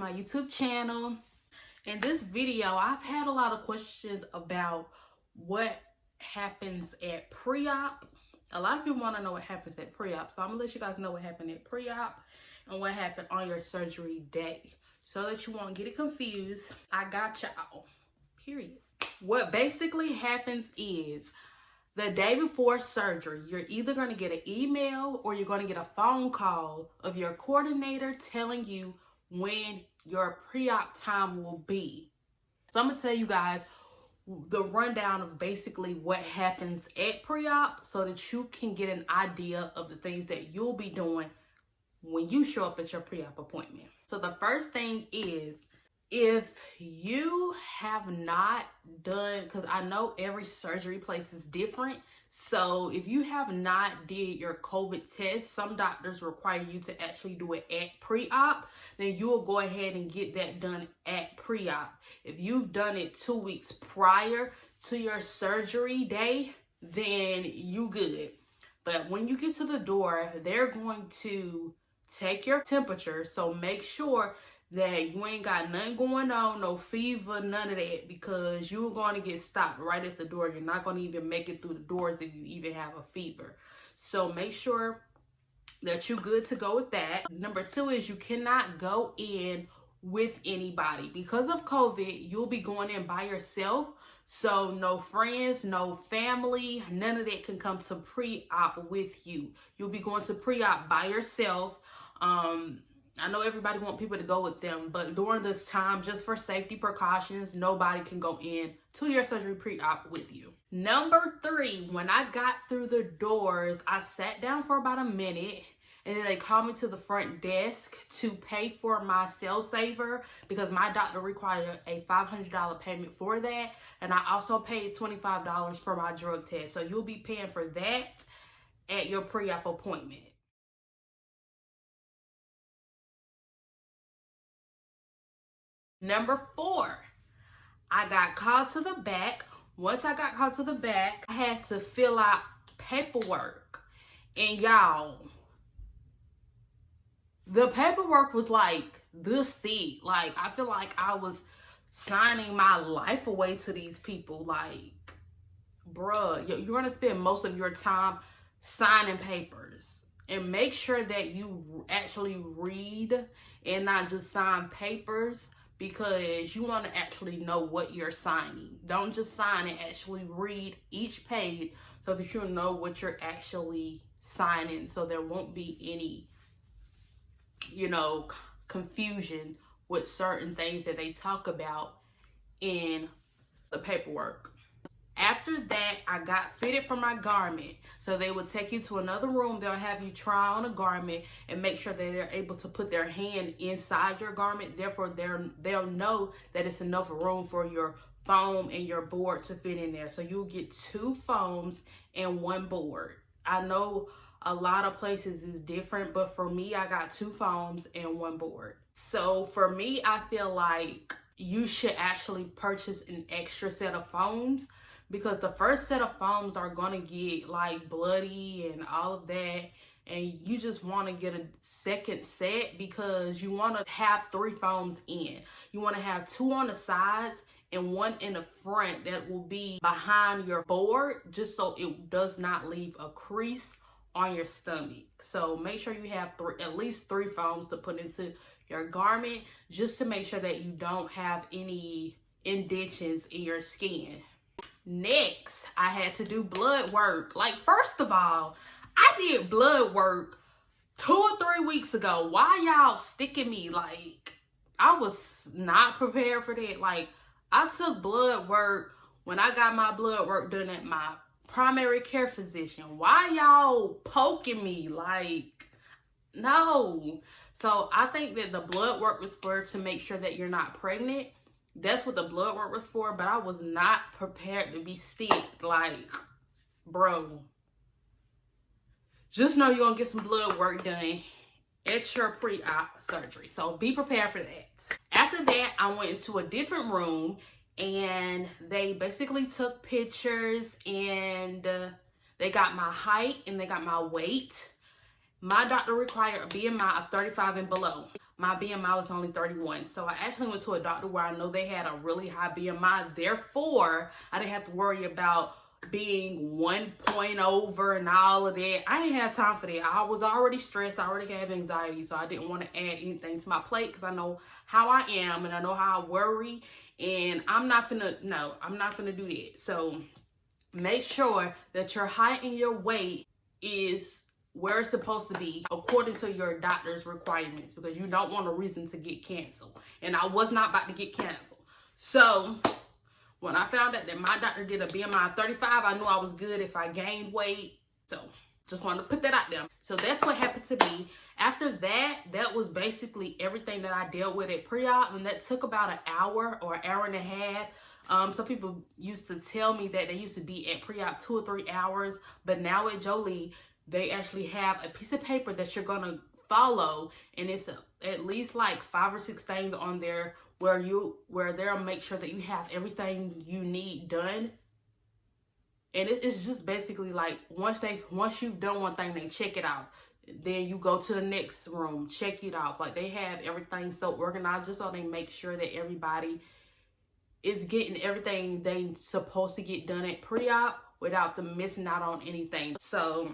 my YouTube channel. In this video, I've had a lot of questions about what happens at pre-op. A lot of people want to know what happens at pre-op, so I'm gonna let you guys know what happened at pre-op and what happened on your surgery day, so that you won't get it confused. I got y'all, period. What basically happens is, the day before surgery, you're either going to get an email or you're going to get a phone call of your coordinator telling you when your pre-op time will be. So I'm going to tell you guys the rundown of basically what happens at pre-op so that you can get an idea of the things that you'll be doing when you show up at your pre-op appointment. So the first thing is, if you have not done, because I know every surgery place is different, so if you have not did your COVID test, some doctors require you to actually do it at pre-op, then you will go ahead and get that done at pre-op. If you've done it 2 weeks prior to your surgery day, then you good. But when you get to the door, they're going to take your temperature, so make sure that you ain't got nothing going on, no fever, none of that, because you're going to get stopped right at the door. You're not going to even make it through the doors if you even have a fever. So make sure that you're good to go with that. Number 2 is you cannot go in with anybody. Because of COVID, you'll be going in by yourself. So no friends, no family, none of that can come to pre-op with you. You'll be going to pre-op by yourself. I know everybody want people to go with them, but during this time, just for safety precautions, nobody can go in to your surgery pre-op with you. Number 3, when I got through the doors, I sat down for about a minute, and then they called me to the front desk to pay for my cell saver, because my doctor required a $500 payment for that, and I also paid $25 for my drug test. So you'll be paying for that at your pre-op appointment. Number 4, I got called to the back. Once I got called to the back, I had to fill out paperwork. And y'all, the paperwork was like this thick. Like, I feel like I was signing my life away to these people. Like, bruh, you're going to spend most of your time signing papers. And make sure that you actually read and not just sign papers, because you want to actually know what you're signing. Don't just sign and actually read each page so that you'll know what you're actually signing, so there won't be any, confusion with certain things that they talk about in the paperwork. After that, I got fitted for my garment. So they would take you to another room. They'll have you try on a garment and make sure that they're able to put their hand inside your garment. Therefore, they'll know that it's enough room for your foam and your board to fit in there. So you'll get 2 foams and 1 board. I know a lot of places is different, but for me, I got 2 foams and 1 board. So for me, I feel like you should actually purchase an extra set of foams, because the first set of foams are going to get like bloody and all of that, and you just want to get a second set because you want to have 3 foams in. You want to have 2 on the sides and 1 in the front that will be behind your board, just so it does not leave a crease on your stomach. So make sure you have at least 3 foams to put into your garment, just to make sure that you don't have any indentions in your skin. Next, I had to do blood work. Like, first of all, I did blood work 2 or 3 weeks ago. Why y'all sticking me? Like, I was not prepared for that. Like, I took blood work when I got my blood work done at my primary care physician. Why y'all poking me? Like, no. So I think that the blood work was to make sure that you're not pregnant. That's what the blood work was for, but I was not prepared to be sticked. Like, bro, just know you're going to get some blood work done at your pre-op surgery. So be prepared for that. After that, I went into a different room, and they basically took pictures, and they got my height and they got my weight. My doctor required a BMI of 35 and below. my BMI was only 31. So I actually went to a doctor where I know they had a really high BMI. Therefore, I didn't have to worry about being 1 point over and all of that. I ain't had time for that. I was already stressed. I already had anxiety. So I didn't want to add anything to my plate because I know how I am and I know how I worry. And I'm not finna do that. So make sure that your height and your weight is where it's supposed to be according to your doctor's requirements, because you don't want a reason to get canceled. And I was not about to get canceled. So when I found out that my doctor did a BMI of 35, I knew I was good if I gained weight. So just wanted to put that out there. So that's what happened to me. After that, that was basically everything that I dealt with at pre-op, and that took about an hour or an hour and a half. Some people used to tell me that they used to be at pre-op 2 or 3 hours, but now at Jolie, they actually have a piece of paper that you're gonna follow, and it's at least like 5 or 6 things on there where they'll make sure that you have everything you need done. And it's just basically like once you've done one thing, they check it out. Then you go to the next room, check it off. Like, they have everything so organized just so they make sure that everybody is getting everything they supposed to get done at pre-op without them missing out on anything. So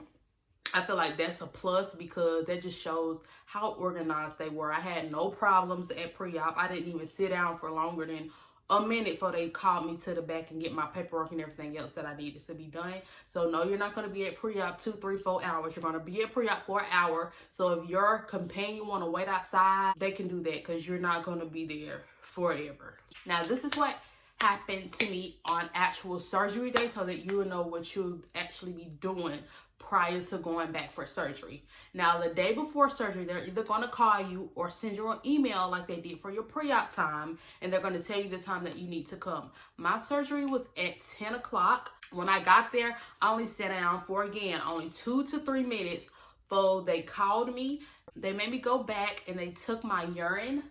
I feel like that's a plus because that just shows how organized they were. I had no problems at pre-op. I didn't even sit down for longer than a minute before they called me to the back and get my paperwork and everything else that I needed to be done. So no, you're not going to be at pre-op 2, 3, 4 hours. You're going to be at pre-op for an hour. So if your companion want to wait outside, they can do that because you're not going to be there forever. Now, this is what happened to me on actual surgery day so that you will know what you'll actually be doing prior to going back for surgery. Now, the day before surgery, they're either going to call you or send you an email like they did for your pre-op time, and they're going to tell you the time that you need to come. My surgery was at 10 o'clock. When I got there, I only sat down for, again, only 2 to 3 minutes before they called me. They made me go back and they took my urine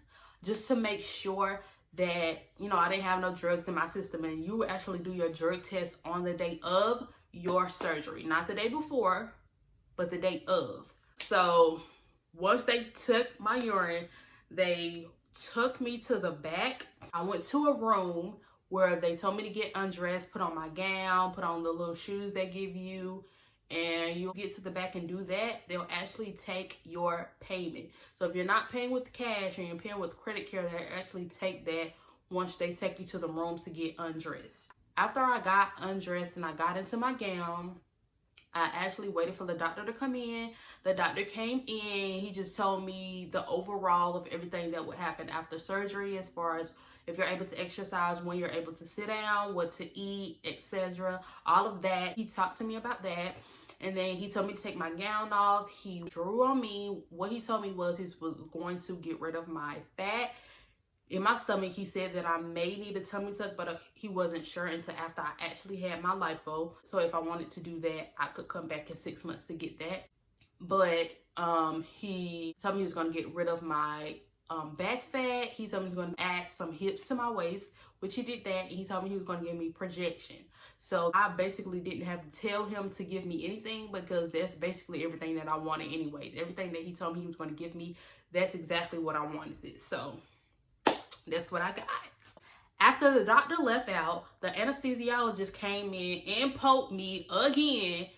just to make sure that, you know, I didn't have no drugs in my system. And you actually do your drug test on the day of your surgery, not the day before, but the day of. So once they took my urine, they took me to the back. I went to a room where they told me to get undressed, put on my gown, put on the little shoes they give you, and you'll get to the back and do that. They'll actually take your payment. So if you're not paying with cash and you're paying with credit card, they'll actually take that once they take you to the rooms to get undressed. After I got undressed and I got into my gown, I actually waited for the doctor to come in. The doctor came in. He just told me the overall of everything that would happen after surgery, as far as if you're able to exercise, when you're able to sit down, what to eat, etc. All of that. He talked to me about that. And then he told me to take my gown off. He drew on me. What he told me was he was going to get rid of my fat in my stomach. He said that I may need a tummy tuck, but he wasn't sure until after I actually had my lipo. So if I wanted to do that, I could come back in 6 months to get that. But he told me he was going to get rid of my back fat. He told me he was going to add some hips to my waist, which he did that. And he told me he was going to give me projection. So I basically didn't have to tell him to give me anything, because that's basically everything that I wanted anyways. Everything that he told me he was going to give me, that's exactly what I wanted. So that's what I got. After the doctor left out, the anesthesiologist came in and poked me again.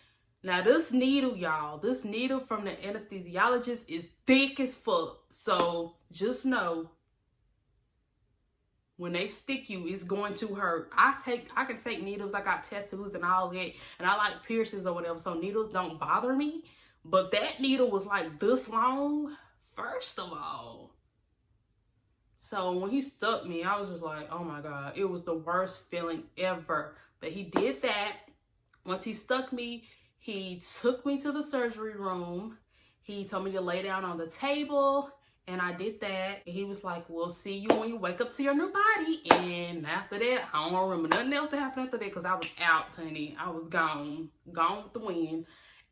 Now this needle, y'all, this needle from the anesthesiologist is thick as fuck. So just know, when they stick you, it's going to hurt. I can take needles. I got tattoos and all that, and I like piercings or whatever, so needles don't bother me. But that needle was like this long, first of all. So when he stuck me, I was just like, oh my God, it was the worst feeling ever. But he did that. Once he stuck me, he took me to the surgery room. He told me to lay down on the table, and I did that. And he was like, we'll see you when you wake up to your new body. And after that, I don't remember nothing else that happened after that, because I was out, honey. I was gone with the wind.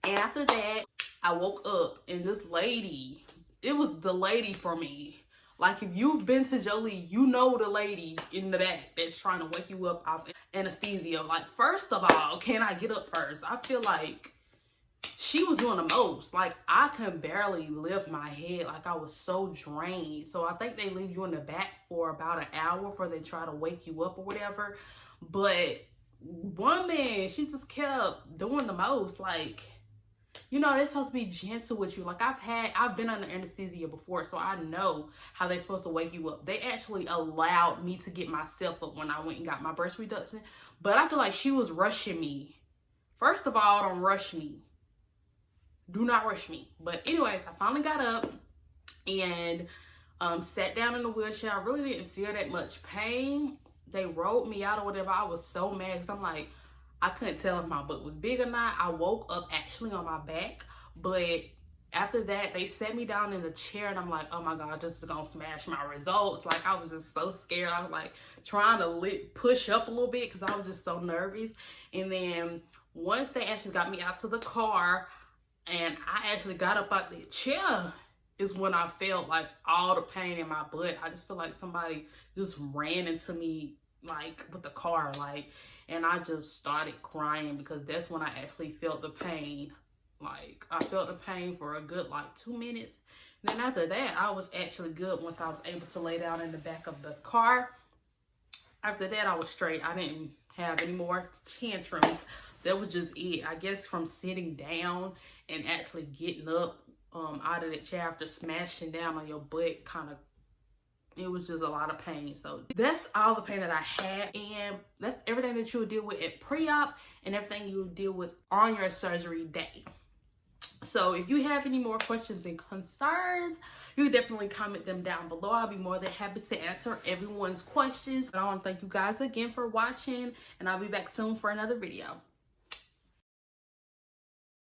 And after that, I woke up, and this lady, it was the lady for me. Like, if you've been to Jolie, you know the lady in the back that's trying to wake you up off anesthesia. Like, first of all, can I get up first? I feel like she was doing the most. Like, I could barely lift my head. Like, I was so drained. So I think they leave you in the back for about an hour before they try to wake you up or whatever. But woman, she just kept doing the most. Like, you know, they're supposed to be gentle with you. Like, I've been under anesthesia before, so I know how they're supposed to wake you up. They actually allowed me to get myself up when I went and got my breast reduction. But I feel like she was rushing me. First of all, don't rush me. Do not rush me. But anyways, I finally got up and sat down in the wheelchair. I really didn't feel that much pain. They rolled me out or whatever. I was so mad because I'm like, I couldn't tell if my butt was big or not. I woke up actually on my back. But after that, they set me down in a chair and I'm like, oh my God, this is going to smash my results. Like, I was just so scared. I was like trying to push up a little bit because I was just so nervous. And then once they actually got me out to the car and I actually got up out the chair, is when I felt like all the pain in my butt. I just feel like somebody just ran into me, like, with the car, like, and I just started crying because that's when I actually felt the pain. Like, I felt the pain for a good, like, 2 minutes. And then after that, I was actually good once I was able to lay down in the back of the car. After that, I was straight. I didn't have any more tantrums. That was just it. I guess from sitting down and actually getting up out of that chair after smashing down on your butt, it was just a lot of pain. So that's all the pain that I had, and that's everything that you would deal with at pre-op and everything you would deal with on your surgery day. So if you have any more questions and concerns, you can definitely comment them down below. I'll be more than happy to answer everyone's questions. But I want to thank you guys again for watching, and I'll be back soon for another video.